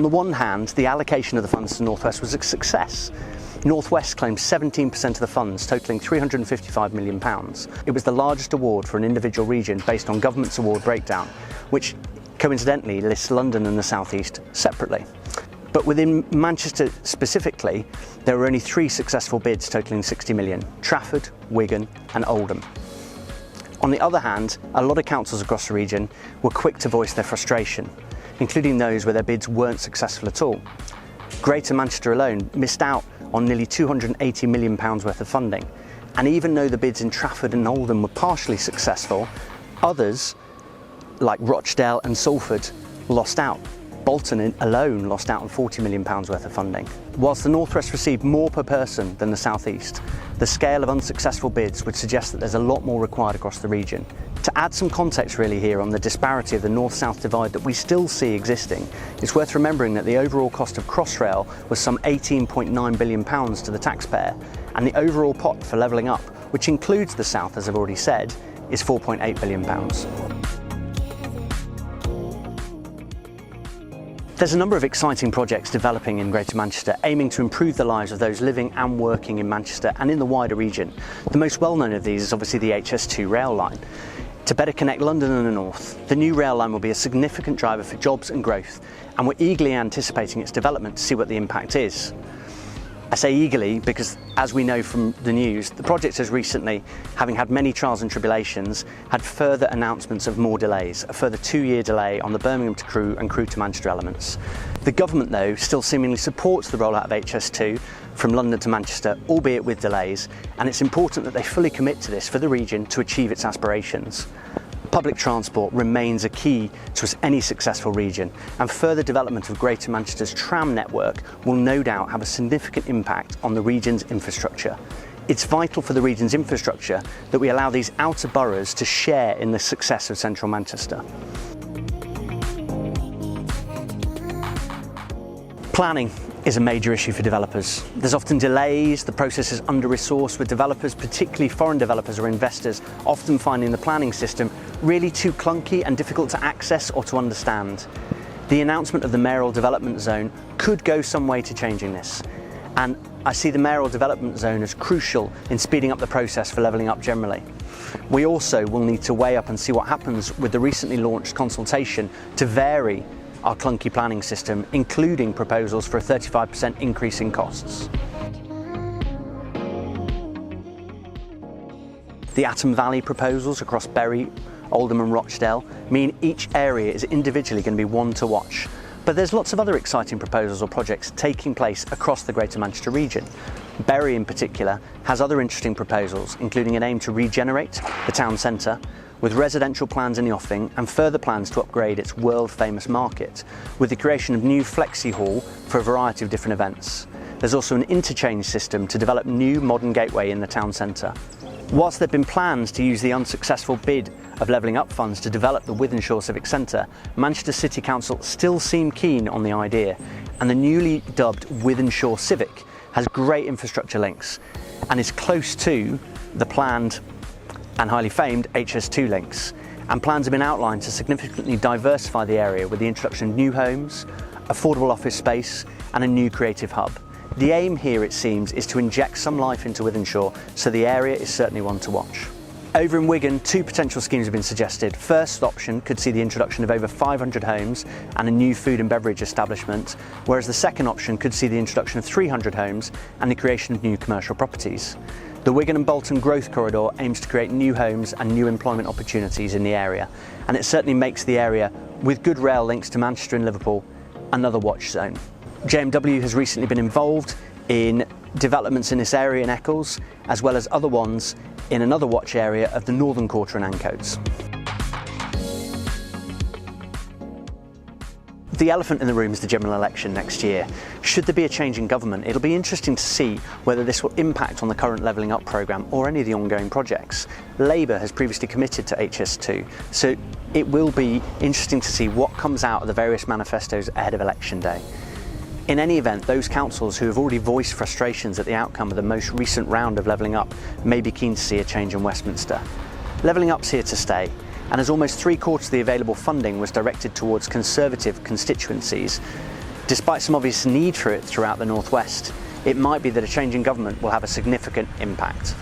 the one hand, the allocation of the funds to North West was a success. North West claimed 17% of the funds, totalling £355 million. It was the largest award for an individual region based on government's award breakdown, which coincidentally lists London and the South East separately. But within Manchester specifically, there were only 3 successful bids totalling 60 million: Trafford, Wigan and Oldham. On the other hand, a lot of councils across the region were quick to voice their frustration, including those where their bids weren't successful at all. Greater Manchester alone missed out on nearly £280 million worth of funding, and even though the bids in Trafford and Oldham were partially successful, others, like Rochdale and Salford, lost out. Bolton alone lost out on £40 million worth of funding. Whilst the North West received more per person than the South East, the scale of unsuccessful bids would suggest that there's a lot more required across the region. To add some context really here on the disparity of the North-South divide that we still see existing, it's worth remembering that the overall cost of Crossrail was some £18.9 billion to the taxpayer, and the overall pot for levelling up, which includes the South as I've already said, is £4.8 billion. There's a number of exciting projects developing in Greater Manchester aiming to improve the lives of those living and working in Manchester and in the wider region. The most well-known of these is obviously the HS2 rail line. To better connect London and the North, the new rail line will be a significant driver for jobs and growth, and we're eagerly anticipating its development to see what the impact is. I say eagerly because, as we know from the news, the project has recently, having had many trials and tribulations, had further announcements of more delays, a further 2-year delay on the Birmingham to Crewe and Crewe to Manchester elements. The government, though, still seemingly supports the rollout of HS2 from London to Manchester, albeit with delays, and it's important that they fully commit to this for the region to achieve its aspirations. Public transport remains a key to any successful region, and further development of Greater Manchester's tram network will no doubt have a significant impact on the region's infrastructure. It's vital for the region's infrastructure that we allow these outer boroughs to share in the success of central Manchester. Planning is a major issue for developers. There's often delays, the process is under-resourced, with developers, particularly foreign developers or investors, often finding the planning system really too clunky and difficult to access or to understand. The announcement of the mayoral development zone could go some way to changing this, and I see the mayoral development zone as crucial in speeding up the process for levelling up generally. We also will need to weigh up and see what happens with the recently launched consultation to vary our clunky planning system, including proposals for a 35% increase in costs. The Atom Valley proposals across Bury, Oldham and Rochdale mean each area is individually going to be one to watch. But there's lots of other exciting proposals or projects taking place across the Greater Manchester region. Bury in particular has other interesting proposals, including an aim to regenerate the town centre, with residential plans in the offing and further plans to upgrade its world-famous market, with the creation of new flexi hall for a variety of different events. There's also an interchange system to develop new modern gateway in the town centre. Whilst there have been plans to use the unsuccessful bid of levelling up funds to develop the Wythenshawe Civic Centre, Manchester City Council still seem keen on the idea, and the newly dubbed Wythenshawe Civic has great infrastructure links and is close to the planned and highly famed HS2 links, and plans have been outlined to significantly diversify the area with the introduction of new homes, affordable office space and a new creative hub. The aim here, it seems, is to inject some life into Wythenshawe, so the area is certainly one to watch. Over in Wigan, 2 potential schemes have been suggested. First option could see the introduction of over 500 homes and a new food and beverage establishment, whereas the second option could see the introduction of 300 homes and the creation of new commercial properties. The Wigan and Bolton Growth Corridor aims to create new homes and new employment opportunities in the area, and it certainly makes the area, with good rail links to Manchester and Liverpool, another watch zone. JMW has recently been involved in developments in this area in Eccles, as well as other ones in another watch area of the northern quarter and Ancoats. The elephant in the room is the general election next year. Should there be a change in government, it'll be interesting to see whether this will impact on the current levelling up programme or any of the ongoing projects. Labour has previously committed to HS2, so it will be interesting to see what comes out of the various manifestos ahead of election day. In any event, those councils who have already voiced frustrations at the outcome of the most recent round of levelling up may be keen to see a change in Westminster. Levelling up's here to stay, and as almost 3/4 of the available funding was directed towards Conservative constituencies, Despite some obvious need for it throughout the North West, it might be that a change in government will have a significant impact.